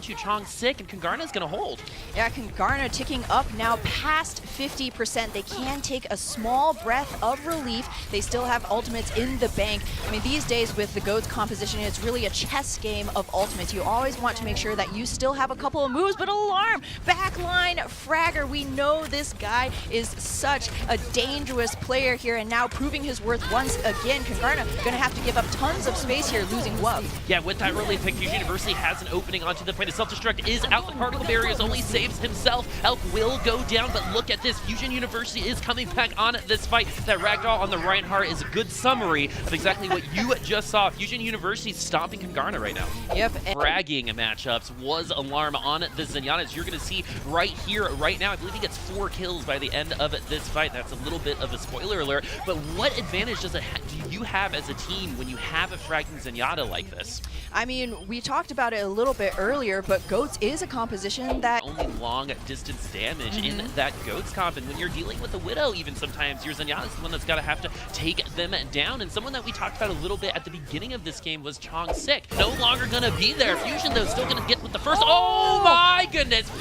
to Chong sick, and Kungarna's gonna hold. Yeah, Kungarna ticking up now past 50%. They can take a small breath of relief. They still have ultimates in the bank. I mean, these days with the GOATS composition, it's really a chess game of ultimates. You always want to make sure that you still have a couple of moves, but alarm! Backline fragger. We know this guy is such a dangerous player here, and now proving his worth once again. Kungarna gonna have to give up tons of space here, losing Wub. Yeah, with that early pick, Fusion University has an opening onto the point. The self-destruct is out. The particle barriers only saves himself. Elk will go down, but look at this. Fusion University is coming back on this fight. That ragdoll on the Reinhardt is a good summary of exactly what you just saw. Fusion University stomping Kungarna right now. Yep. Fragging matchups was alarm on the Zenyatta, as you're going to see right here, right now. I believe he gets 4 kills by the end of this fight. That's a little bit of a spoiler alert, but what advantage do you have as a team when you have a fragging Zenyatta like this? I mean, we talked about it a little bit earlier, but GOATS is a composition that only long distance damage in that GOATS comp, and when you're dealing with a Widow, even sometimes your Zenyatta is the one that's got to have to take them down. And someone that we talked about a little bit at the beginning of this game was Chong sick. No longer going to be there. Fusion, though, still going to get with the first. Oh my goodness, 5-0!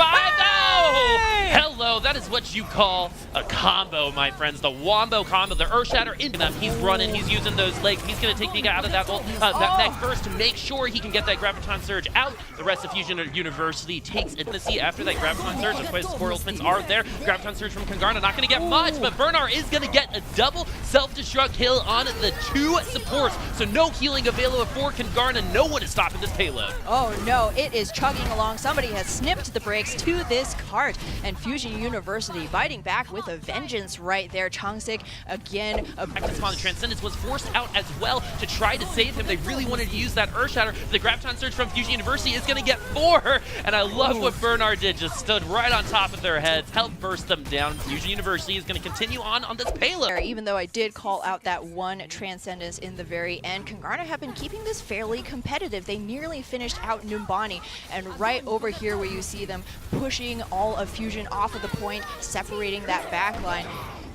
Hello, that is what you call a combo, my friends. The Wombo combo, the Earthshatter into them. He's running, he's using those legs. He's going to take Nika out of that ult, that neck first to make sure he can get that Graviton Surge out. The rest of Fusion University takes it to see after that Graviton Surge. The Core Ultimates are there. Graviton Surge from Kungarna, not going to get much, but Bernard is going to get a double self-destruct kill on the 2 supports. So no healing available for Kungarna. No one is stopping this payload. Oh no, it is chugging along. Somebody has snipped the brakes to this cart, and Fusion University biting back with a vengeance right there. Chongsik again. Active spawn, the Transcendence was forced out as well to try to save him. They really wanted to use that Earthshatter. The Graviton Surge from Fusion University is going to get 4, and I love what Bernard did. Just stood right on top of their heads, helped burst them down. Fusion University is going to continue on this payload. Even though I did call out that one Transcendence in the very end, Kungarna have been keeping this fairly competitive. They nearly finished out Numbani, and right over here where you see them pushing all of Fusion off of the point, separating that back line.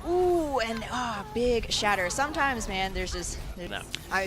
Ooh, and big shatter. Sometimes, man, there's just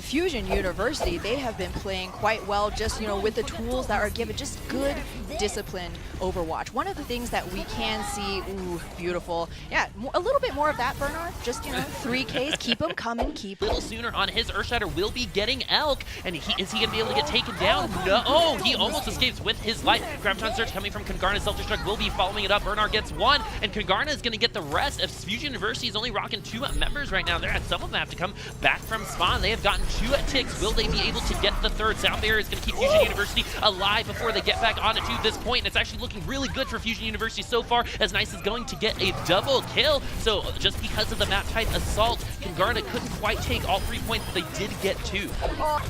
Fusion University. They have been playing quite well, just with the tools that are given, just good, disciplined Overwatch. One of the things that we can see, ooh, beautiful. Yeah, a little bit more of that, Bernard. Just 3Ks, keep them coming, keep. A little sooner on his Earthshatter will be getting Elk, and is he gonna be able to get taken down? No, oh, he almost escapes with his life. Graviton Surge coming from Kungarna. Self-destruct will be following it up. Bernard gets 1, and Kungarna is gonna get the rest. If Fusion University is only rocking 2 members right now, some of them have to come back from spawn. They have gotten 2 ticks. Will they be able to get the 3rd? Sound Barrier is going to keep Fusion University alive before they get back on it to this point, and it's actually looking really good for Fusion University so far, as Nice is going to get a double kill. So just because of the map type Assault, Kungarna couldn't quite take all 3 points, but they did get 2.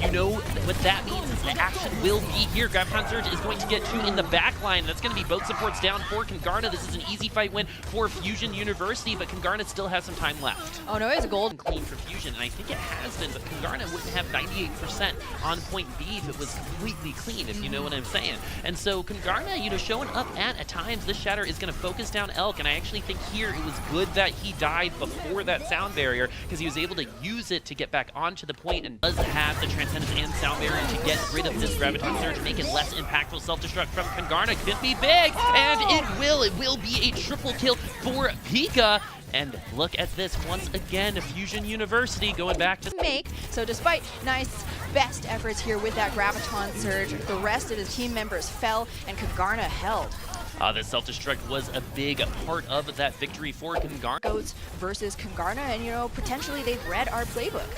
You know what that means is the action will be here. Graviton Surge is going to get 2 in the back line. That's going to be both supports down for Kungarna. This is an easy fight win for Fusion University, but Kungarna still has some time left. Oh no, it's a gold. Clean for Fusion, and I think it has been, but Kungarna wouldn't have 98% on point B if it was completely clean, if you know what I'm saying. And so Kungarna, showing up at times. This Shatter is going to focus down Elk, and I actually think here it was good that he died before that Sound Barrier, because he was able to use it to get back onto the point, and does have the Transcendence and Sound Barrier to get rid of this Graviton Surge, make it less impactful. Self-destruct from Kungarna could be big, and it will be a triple kill for Pika. And look at this once again, Fusion University going back to make. So despite Nice's best efforts here with that Graviton Surge, the rest of his team members fell, and Kungarna held. The self-destruct was a big part of that victory for Kungarna. GOATS versus Kungarna, and potentially they've read our playbook.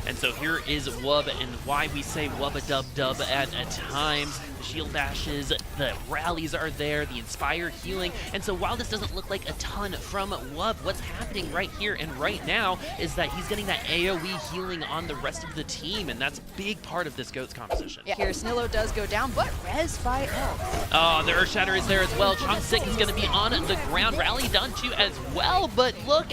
And so here is Wub, and why we say Wub-a-dub-dub at times. The shield bashes, the rallies are there, the inspired healing. And so while this doesn't look like a ton from Wub, what's happening right here and right now is that he's getting that AoE healing on the rest of the team, and that's a big part of this GOATS composition. Yeah, here Snillo does go down, but res by Elk. Oh, the Earthshatter is there as well. Chongsik is going to be on the ground. Rally done too as well, but look.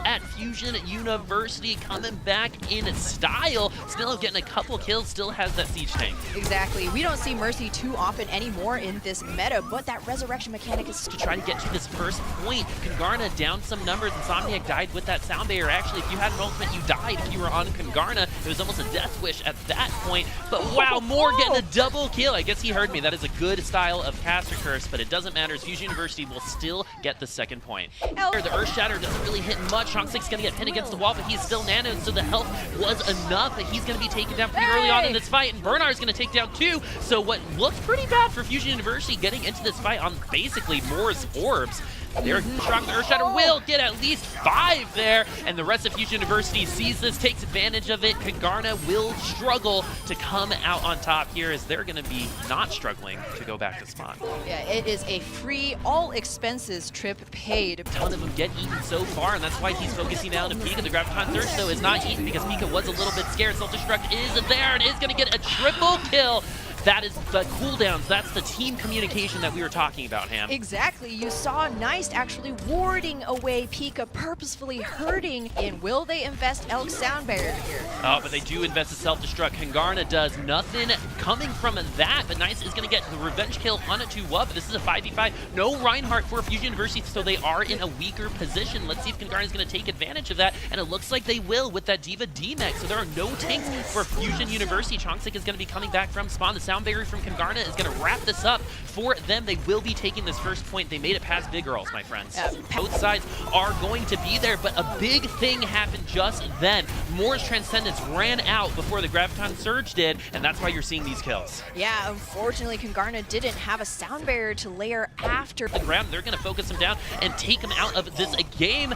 at Fusion University, coming back in style. Still getting a couple kills, still has that siege tank. Exactly. We don't see Mercy too often anymore in this meta, but that resurrection mechanic is to try to get to this first point. Kungarna down some numbers. Insomniac died with that sound barrier. Actually, if you had an ultimate, you died. If you were on Kungarna, it was almost a death wish at that point. But wow, Moore getting a double kill. I guess he heard me. That is a good style of caster curse, but it doesn't matter as Fusion University will still get the second point. The Earth Shatter doesn't really hit much. Chongsik's gonna get pinned against the wall, but he's still nanoed, so the health was enough that he's gonna be taken down pretty early on in this fight, and Bernard's gonna take down 2. So what looks pretty bad for Fusion University getting into this fight on basically Moore's orbs. They're shocked. The Earthshatter will get at least 5 there, and the rest of Fusion University sees this, takes advantage of it. Kungarna will struggle to come out on top here, as they're going to be not struggling to go back to spawn. Yeah, it is a free, all expenses trip paid. A ton of them get eaten so far, and that's why he's focusing now on Pika. The Graviton Surge, though, is not eaten because Pika was a little bit scared. Self-destruct is there and is going to get a triple kill. That is the cooldowns. That's the team communication that we were talking about, Ham. Exactly. You saw Nice actually warding away Pika, purposefully hurting in. Will they invest Elk's sound barrier here? Oh, but they do invest a self-destruct. Kungarna does nothing coming from that, but Nice is going to get the revenge kill on a 2-up. This is a 5v5. No Reinhardt for Fusion University, so they are in a weaker position. Let's see if Kungarna is going to take advantage of that, and it looks like they will with that Diva D-Mech, so there are no tanks for Fusion University. Chongsik is going to be coming back from spawn. The sound barrier from Kungarna is going to wrap this up for them. They will be taking this first point. They made it past Big Girls, my friends. Both sides are going to be there, but a big thing happened just then. Moore's Transcendence ran out before the Graviton Surge did, and that's why you're seeing these kills. Yeah, unfortunately, Kungarna didn't have a sound barrier to layer after the ground. They're going to focus him down and take him out of this game.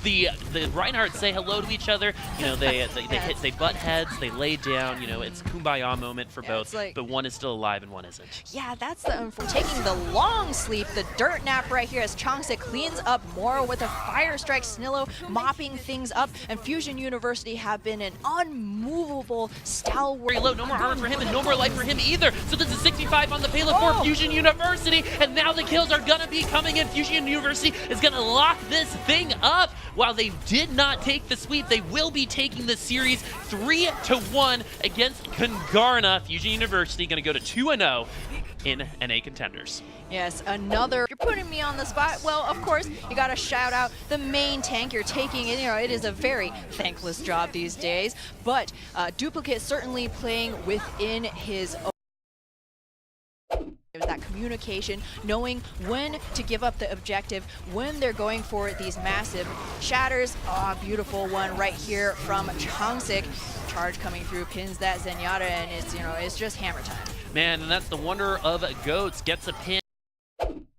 The Reinhardt say hello to each other. You know, they butt heads, they lay down. You know, it's kumbaya moment for both, like, but one is still alive and one isn't. Yeah, that's the taking the long sleep, the dirt nap right here as Chongsik cleans up Moore with a fire strike. Snillo mopping things up, and Fusion University have been an unmovable stalwart. Very low, no more armor for him and no more life for him either. So this is 65 on the payload for Fusion University, and now the kills are gonna be coming in. Fusion University is gonna lock this thing up. While they did not take the sweep, they will be taking the series 3-1 against Kungarna. Fusion University gonna go to 2-0 in NA Contenders. Yes, another. You're putting me on the spot. Well, of course, you got to shout out the main tank you're taking. You know, it is a very thankless job these days, but Duplicate certainly playing within his own. It was that communication, knowing when to give up the objective, when they're going for these massive shatters. Oh, beautiful one right here from Chongsik. Charge coming through, pins that Zenyatta, and it's, you know, it's just hammer time. Man, and that's the wonder of Goats. Gets a pin.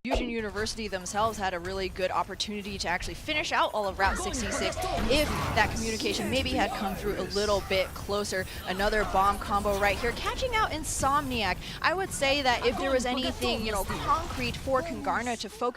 Fusion University themselves had a really good opportunity to actually finish out all of Route 66 if that communication maybe had come through a little bit closer. Another bomb combo right here, catching out Insomniac. I would say that if there was anything, you know, concrete for Kungarna to focus